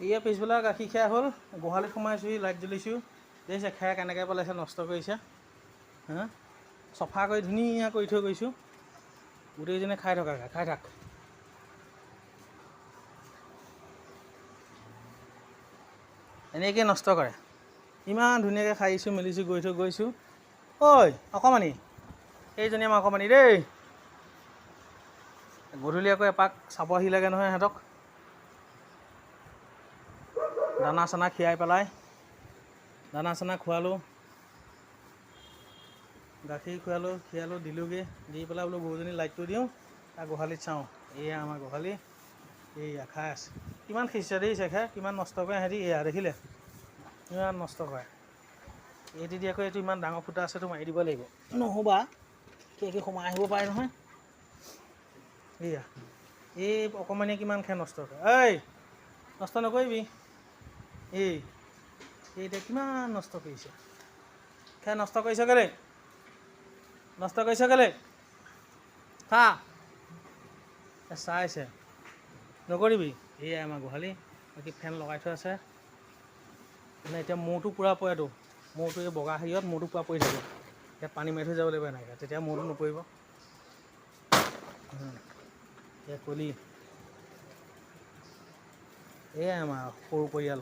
এয়া পিছবেলা গাখীৰ খীৰা হ'ল, গোহালিত সোমাইছোঁহি, লাইট জ্বলিছোঁ। দেখিছে খেৰ কেনেকৈ পেলাইছে, নষ্ট কৰিছে। হা, চফা কৰি ধুনীয়া কৰি থৈ গৈছোঁ। গোটেইজনে খাই থকাকৈ, খাই থাক। এনেকৈ নষ্ট কৰে। ইমান ধুনীয়াকৈ খাইছোঁ মেলিছোঁ, গৈ থৈ গৈছোঁ। ঐ অকণমানি, এইজনী আমাৰ অকণমানি দেই। গধূলি আকৌ এপাক চাবহি লাগে নহয় সিহঁতক। দানা চানা খীৰাই পেলাই, দানা চানা খোৱালোঁ, গাখীৰ খোৱালোঁ, খীৰালোঁ, দিলোঁগৈ। দি পেলাই বোলো গৰুজনী লাইটটো দিওঁ, তাৰ গোহালিত চাওঁ। এয়া আমাৰ গোহালি, এইয়া খাই আছে। কিমান সিঁচিছে দেখিছে খেৰ, কিমান নষ্ট কৰে সিহঁতি। এয়া দেখিলে ইমান নষ্ট কৰে। এইটো দি আকৌ এইটো ইমান ডাঙৰ ফুটা আছেতো মাৰি দিব লাগিব, নহ'বা কি সোমাই আহিব পাৰে নহয়। এয়া এই অকণমানিয়ে কিমান খেৰ নষ্ট কৰে। ঐ নষ্ট নকৰিবি। এই এতিয়া কিমান নষ্ট কৰিছে খেৰ। নষ্ট কৰিছ কেলৈ, নষ্ট কৰিছ কেলৈ? খা, চাইছে, নকৰিবি। এয়াই আমাৰ গোহালি, বাকী ফেন লগাই থোৱা আছে। মানে এতিয়া মহটো পূৰা পৰেতো, মহটো এই বগা হেৰিয়ত মহটো পূৰা পৰি থাকে। ইয়াত পানী মাৰি থৈ যাব লাগিব এনেকৈ, তেতিয়া মহটো নপৰিব। এয়া কলি, এয়াই আমাৰ সৰু পৰিয়াল।